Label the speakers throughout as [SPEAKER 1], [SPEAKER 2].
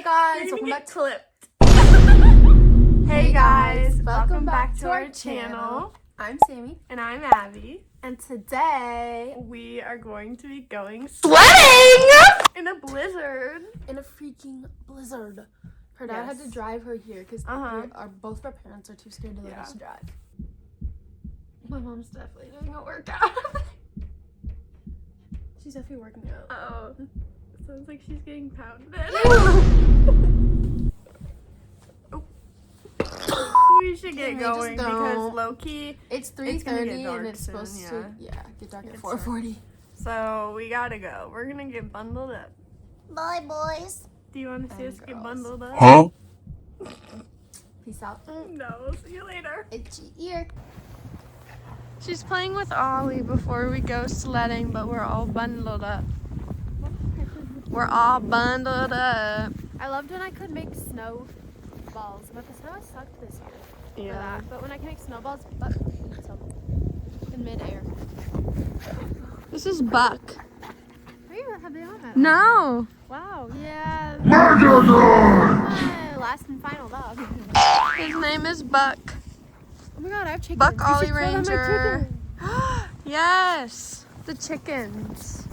[SPEAKER 1] guys, welcome back to
[SPEAKER 2] clipped.
[SPEAKER 1] Hey guys, welcome back to our channel. I'm Sammie.
[SPEAKER 2] And I'm Abby.
[SPEAKER 1] And today
[SPEAKER 2] We are going to be going
[SPEAKER 1] sledding
[SPEAKER 2] in a blizzard.
[SPEAKER 1] in a freaking blizzard. Her dad had to drive her here because both of our parents are too scared to let us drive. My mom's definitely doing a workout. She's definitely working out.
[SPEAKER 2] Oh, sounds like she's getting pounded. We should get going because low-key
[SPEAKER 1] it's 3:30 and it's supposed to get dark at 4:40.
[SPEAKER 2] So we gotta go. We're gonna get bundled up.
[SPEAKER 1] Bye, boys.
[SPEAKER 2] Do you want to see us get bundled up?
[SPEAKER 3] Huh?
[SPEAKER 1] Peace out.
[SPEAKER 2] No, see you later.
[SPEAKER 1] Itchy ear.
[SPEAKER 2] She's playing with Ollie before we go sledding, but we're all bundled up. We're all bundled up.
[SPEAKER 1] I loved when I could make snowballs, but the snow sucked this year.
[SPEAKER 2] Yeah.
[SPEAKER 1] That. But when I can make snowballs, in midair.
[SPEAKER 2] This is Buck.
[SPEAKER 1] Have they all met?
[SPEAKER 2] No.
[SPEAKER 1] Wow. Yeah. Last and final dog.
[SPEAKER 2] His name is Buck.
[SPEAKER 1] Oh my god, I have chickens.
[SPEAKER 2] Buck
[SPEAKER 1] You
[SPEAKER 2] Ollie
[SPEAKER 1] should film my
[SPEAKER 2] Ranger.
[SPEAKER 1] chickens.
[SPEAKER 2] Yes. The chickens.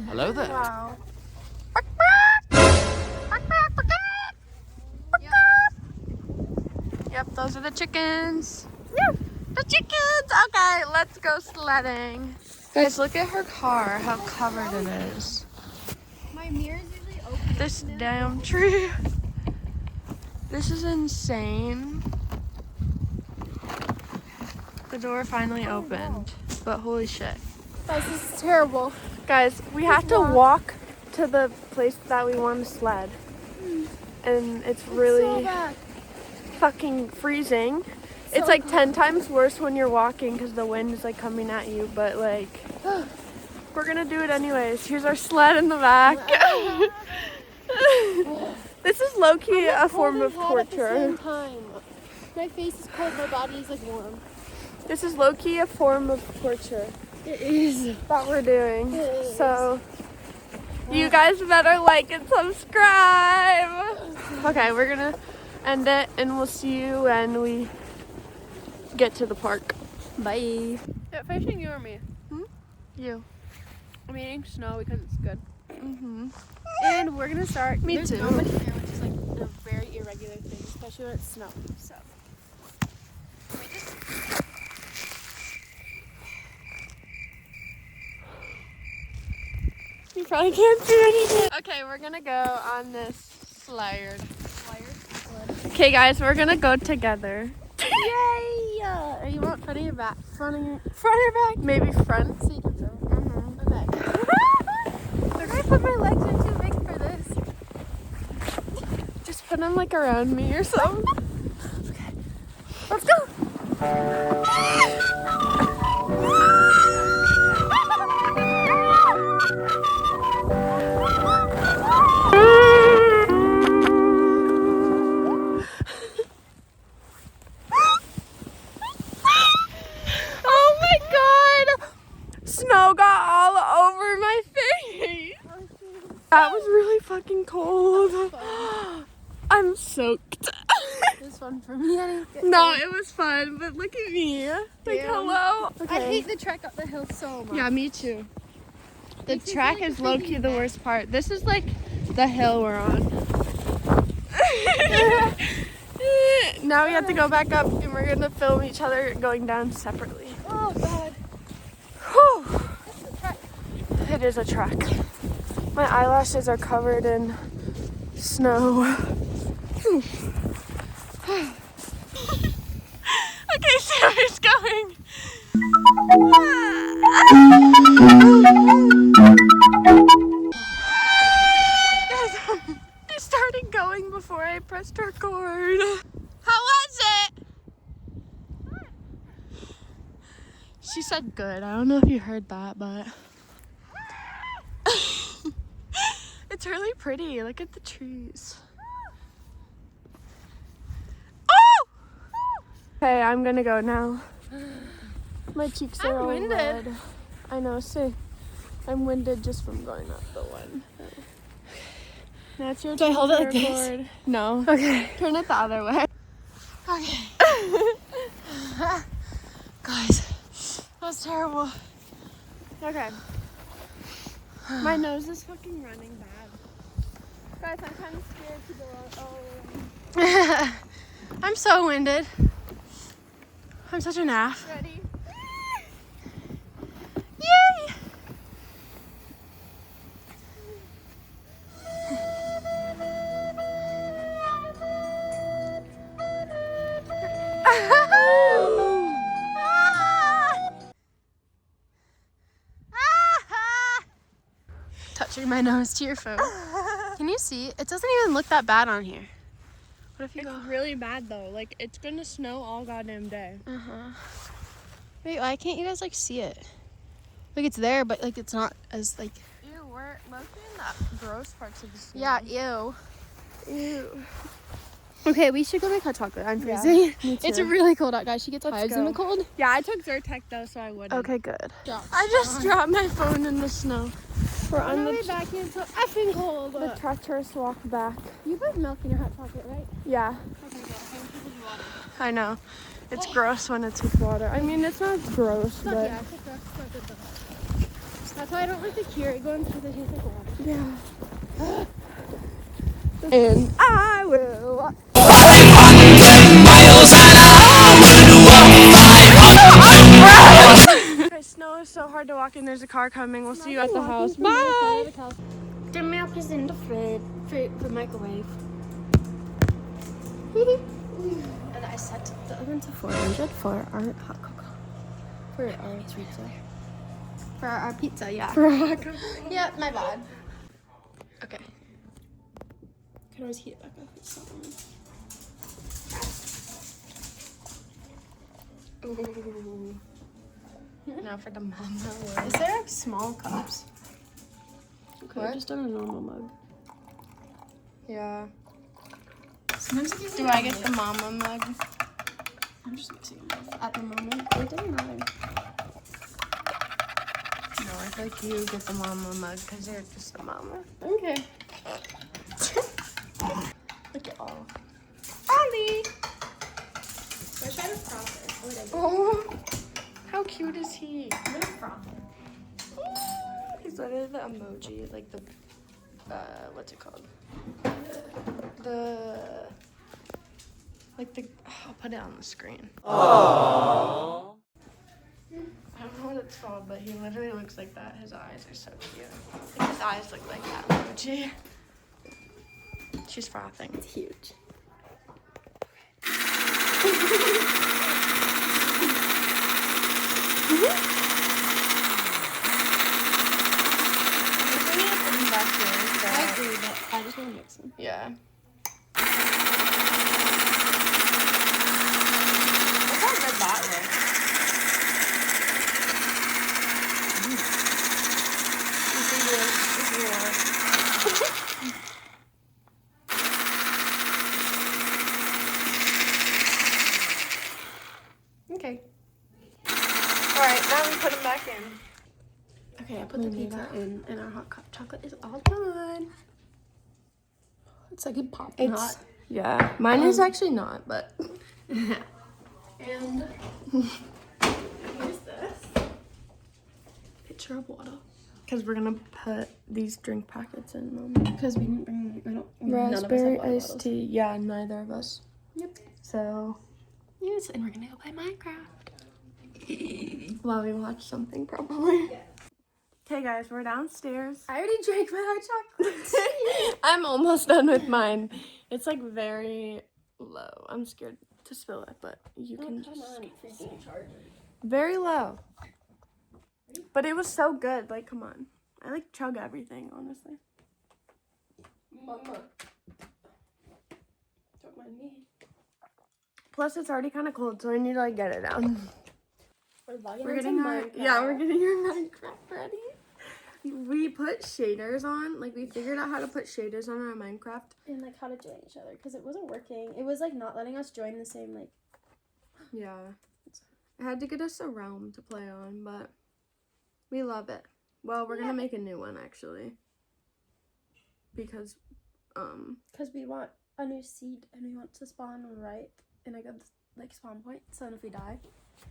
[SPEAKER 3] Hello there.
[SPEAKER 2] Wow. Yep, those are the chickens. The chickens! Okay, let's go sledding. Guys, look at her car, how covered it is.
[SPEAKER 1] My mirror's usually open.
[SPEAKER 2] This damn tree. This is insane. The door finally opened, but holy shit.
[SPEAKER 1] Guys, this is terrible.
[SPEAKER 2] Guys, we have to walk to the place that we want to sled. And it's really
[SPEAKER 1] so bad.
[SPEAKER 2] fucking freezing. It's like 10 times worse when you're walking because the wind is like coming at you, but like we're gonna do it anyways. Here's our sled in the back. This is low-key a form of torture.
[SPEAKER 1] At the same time. My face is cold, my body is like warm.
[SPEAKER 2] This is low-key a form of torture
[SPEAKER 1] It is.
[SPEAKER 2] that we're doing. So you guys better like and subscribe. Okay, we're gonna end it and we'll see you when we get to the park.
[SPEAKER 1] Bye. Fishing you or me?
[SPEAKER 2] You.
[SPEAKER 1] I'm eating snow because it's good.
[SPEAKER 2] Mm-hmm.
[SPEAKER 1] And we're gonna start.
[SPEAKER 2] Me
[SPEAKER 1] There's
[SPEAKER 2] too.
[SPEAKER 1] not much here, which is like a very irregular thing, especially when it's snow. So.
[SPEAKER 2] You probably can't see anything. Okay, we're gonna go on this slide. Okay, guys, we're gonna go together.
[SPEAKER 1] Yay! Are you want front of your back?
[SPEAKER 2] Front or back? Maybe front.
[SPEAKER 1] So you can throw. Okay. Where do I put my legs? Are too big for this.
[SPEAKER 2] Just put them like around me or something.
[SPEAKER 1] Okay. Let's go.
[SPEAKER 2] Snow got all over my face. That was really fucking cold. I'm soaked.
[SPEAKER 1] It was fun for me.
[SPEAKER 2] No, it was fun, but look at me. Like, hello.
[SPEAKER 1] I hate the trek up the hill so much.
[SPEAKER 2] Yeah, me too. The track is low-key the worst part. This is like the hill we're on. Now we have to go back up and we're gonna film each other going down separately.
[SPEAKER 1] Oh god.
[SPEAKER 2] Whew. It is a trek. My eyelashes are covered in snow. Okay, Sammie's going. Guys, I started going before I pressed record. How was it? She said good. I don't know if you heard that, but it's really pretty. Look at the trees. Oh! Okay, I'm gonna go now. My cheeks are all
[SPEAKER 1] winded.
[SPEAKER 2] red. I know, see. I'm winded just from going up the one. Now it's your
[SPEAKER 1] Do I
[SPEAKER 2] turn
[SPEAKER 1] hold
[SPEAKER 2] to
[SPEAKER 1] it like this?
[SPEAKER 2] record. No.
[SPEAKER 1] Okay.
[SPEAKER 2] Turn it the other way.
[SPEAKER 1] Okay. Guys, that was terrible.
[SPEAKER 2] Okay. My nose is fucking running bad. Guys, I'm kind of scared to go out. Oh.
[SPEAKER 1] I'm so winded. I'm such an ass.
[SPEAKER 2] Ready?
[SPEAKER 1] Yay! Touching my nose to your phone. Can you see? It doesn't even look that bad on here. What if you
[SPEAKER 2] It's
[SPEAKER 1] go?
[SPEAKER 2] really bad though. Like, it's gonna snow all goddamn day.
[SPEAKER 1] Wait, why can't you guys like see it? Like it's there, but like it's not as like.
[SPEAKER 2] Ew, we're mostly in the gross parts of the snow.
[SPEAKER 1] Yeah, ew.
[SPEAKER 2] Ew.
[SPEAKER 1] Okay, we should go make hot chocolate. I'm
[SPEAKER 2] Yeah,
[SPEAKER 1] freezing.
[SPEAKER 2] me
[SPEAKER 1] It's
[SPEAKER 2] too.
[SPEAKER 1] really cold out, guys. She gets
[SPEAKER 2] Let's
[SPEAKER 1] hives in
[SPEAKER 2] go.
[SPEAKER 1] the cold.
[SPEAKER 2] Yeah, I took Zyrtec though, so I wouldn't.
[SPEAKER 1] Okay, good.
[SPEAKER 2] Dropped.
[SPEAKER 1] I just dropped my phone in the snow. We're
[SPEAKER 2] On
[SPEAKER 1] on
[SPEAKER 2] the
[SPEAKER 1] the,
[SPEAKER 2] way back in, so effing cold.
[SPEAKER 1] the treacherous walk back.
[SPEAKER 2] You put milk in your hot chocolate, right?
[SPEAKER 1] Yeah,
[SPEAKER 2] Okay, well,
[SPEAKER 1] I know. It's gross when it's with water. I mean, it's not gross, but
[SPEAKER 2] yeah, it's like that's not good though. That's why I don't like the Keurig ones because they taste like water.
[SPEAKER 1] yeah. And I will. Okay, snow is so hard to walk in. There's a car coming. We'll see you at the house. Bye.
[SPEAKER 2] The milk is in the fridge.
[SPEAKER 1] The microwave. And I set the oven to 400 for our hot cocoa. For our pizza. For our pizza, yeah.
[SPEAKER 2] For a hot cocoa.
[SPEAKER 1] Yeah, my bad. Okay. Can always heat it back up. It's not warm. Ooh. Now for the mama. Is there like small cups? Okay,
[SPEAKER 2] What?
[SPEAKER 1] just done a normal mug.
[SPEAKER 2] Yeah.
[SPEAKER 1] Do I get the mama mug? I'm just mixing them both at the moment. It doesn't matter.
[SPEAKER 2] No, I feel like you get the mama mug because you're just a mama.
[SPEAKER 1] Okay. Look at all.
[SPEAKER 2] Ollie!
[SPEAKER 1] I try to prop it. What did I do?
[SPEAKER 2] Oh, how cute is he?
[SPEAKER 1] I'm gonna prop it.
[SPEAKER 2] He's literally the emoji, like the, what's it called? I'll put it on the screen. Aww. I don't know what it's called, but he literally looks like that. His eyes are so cute. Like his eyes look like that emoji. She's frothing.
[SPEAKER 1] It's huge. I agree, but I just want to mix them.
[SPEAKER 2] Yeah. Look how good that looks. You can do this if you want. Okay. Alright, now we put them back in.
[SPEAKER 1] Okay, I put the pizza in, and our hot chocolate is all done. It's like a popping hot.
[SPEAKER 2] Yeah, mine is actually not, but.
[SPEAKER 1] And here's this pitcher of water.
[SPEAKER 2] Because we're gonna put these drink packets in, Mom.
[SPEAKER 1] Because we didn't bring,
[SPEAKER 2] Raspberry iced tea. Yeah, neither of us.
[SPEAKER 1] Yep.
[SPEAKER 2] So,
[SPEAKER 1] Yes, and we're gonna go play Minecraft.
[SPEAKER 2] while we watch something, probably. Okay, guys, we're downstairs.
[SPEAKER 1] I already drank my hot chocolate.
[SPEAKER 2] I'm almost done with mine. It's like very low. I'm scared to spill it, but you can just. Very low. But it was so good. Like, come on. I like chug everything, honestly.
[SPEAKER 1] Mama. Don't mind me.
[SPEAKER 2] Plus, it's already kind of cold, so I need to like get it down.
[SPEAKER 1] We're getting
[SPEAKER 2] our we're getting our Minecraft ready. We put shaders on. Like, we figured out how to put shaders on our Minecraft.
[SPEAKER 1] And like how to join each other because it wasn't working. It was like not letting us join the same like.
[SPEAKER 2] Yeah. I had to get us a realm to play on, but we love it. Well, we're gonna make a new one actually. Because
[SPEAKER 1] we want a new seed and we want to spawn right in a good like spawn point. So then if we die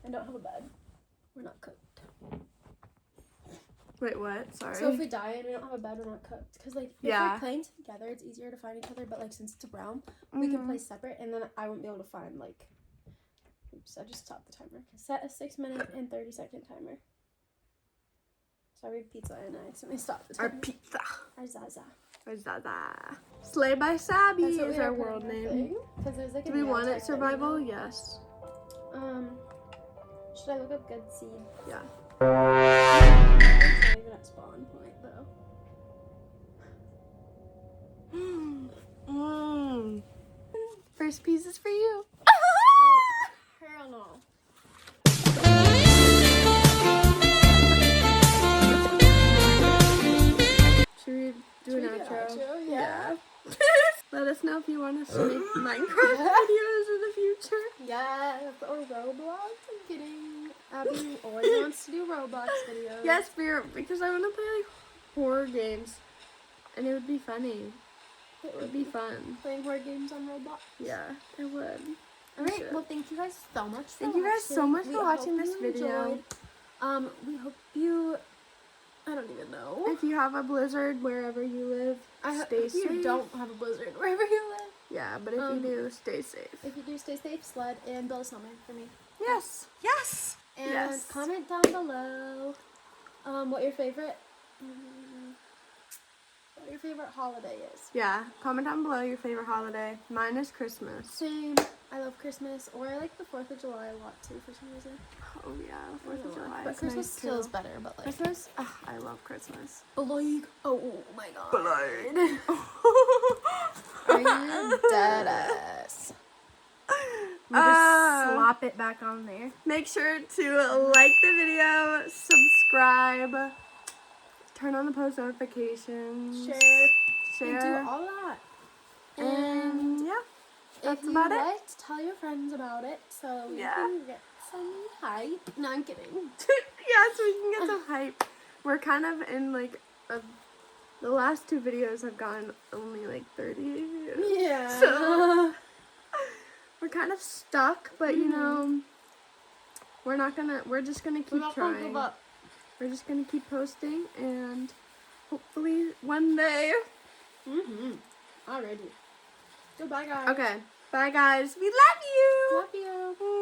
[SPEAKER 1] and don't have a bed, we're not cooked.
[SPEAKER 2] Wait, what? Sorry.
[SPEAKER 1] So if we die and we don't have a bed, we're not cooked. Because like if we're playing together, it's easier to find each other. But like since it's a realm, we can play separate, and then I won't be able to find like. Oops, I just stopped the timer. Set a 6-minute and 30-second timer. Sorry, pizza, and I accidentally stopped the timer.
[SPEAKER 2] Our pizza.
[SPEAKER 1] Our Zaza.
[SPEAKER 2] Our Zaza. Slay by Sammie is our
[SPEAKER 1] putting
[SPEAKER 2] world
[SPEAKER 1] our
[SPEAKER 2] name.
[SPEAKER 1] thing, there's, like,
[SPEAKER 2] Do we want it survival? Yes.
[SPEAKER 1] Should I look up good seed?
[SPEAKER 2] Yeah.
[SPEAKER 1] It's not even at spawn point though.
[SPEAKER 2] First piece is for you.
[SPEAKER 1] Hell no.
[SPEAKER 2] Should we do an outro?
[SPEAKER 1] Yeah.
[SPEAKER 2] Let us know if you want us to make Minecraft videos in the future.
[SPEAKER 1] Yes, or Roblox. I'm kidding. Abby always wants to do Roblox videos.
[SPEAKER 2] Yes, because I want to play like horror games, and it would be funny. It would be fun.
[SPEAKER 1] Playing horror games on Roblox.
[SPEAKER 2] Yeah, it would.
[SPEAKER 1] Alright, well thank you guys so much for
[SPEAKER 2] Thank you guys so much for watching this video.
[SPEAKER 1] Enjoyed. We hope you, I don't even know.
[SPEAKER 2] If you have a blizzard wherever you live, stay safe.
[SPEAKER 1] If you don't have a blizzard wherever you live.
[SPEAKER 2] Yeah, but if you do, stay safe.
[SPEAKER 1] If you do, stay safe, sled, and build a snowman for me.
[SPEAKER 2] Yes. Yes.
[SPEAKER 1] And comment down below what your favorite holiday is.
[SPEAKER 2] Yeah, comment down below your favorite holiday. Mine is Christmas.
[SPEAKER 1] Same. I love Christmas, or I like the 4th of July a lot too for some reason.
[SPEAKER 2] Oh yeah, 4th of July.
[SPEAKER 1] But Christmas still is better. But like
[SPEAKER 2] Christmas, I love Christmas.
[SPEAKER 1] but like, oh my god.
[SPEAKER 2] Blood.
[SPEAKER 1] Are you dead ass?
[SPEAKER 4] You just slop it back on there.
[SPEAKER 2] Make sure to like the video, subscribe, turn on the post notifications, share,
[SPEAKER 1] do all that.
[SPEAKER 2] and yeah, that's
[SPEAKER 1] if
[SPEAKER 2] about
[SPEAKER 1] you
[SPEAKER 2] it.
[SPEAKER 1] liked, tell your friends about it so we can get some hype. No, I'm kidding.
[SPEAKER 2] Yeah, so we can get some hype. We're kind of in like the last 2 videos have gotten only like 30 views.
[SPEAKER 1] Yeah.
[SPEAKER 2] So we're kind of stuck, but you know, we're just gonna keep trying.
[SPEAKER 1] Give up.
[SPEAKER 2] We're just gonna keep posting, and hopefully one day.
[SPEAKER 1] Alrighty. Goodbye, guys.
[SPEAKER 2] Okay, bye guys. We love you.
[SPEAKER 1] Love you.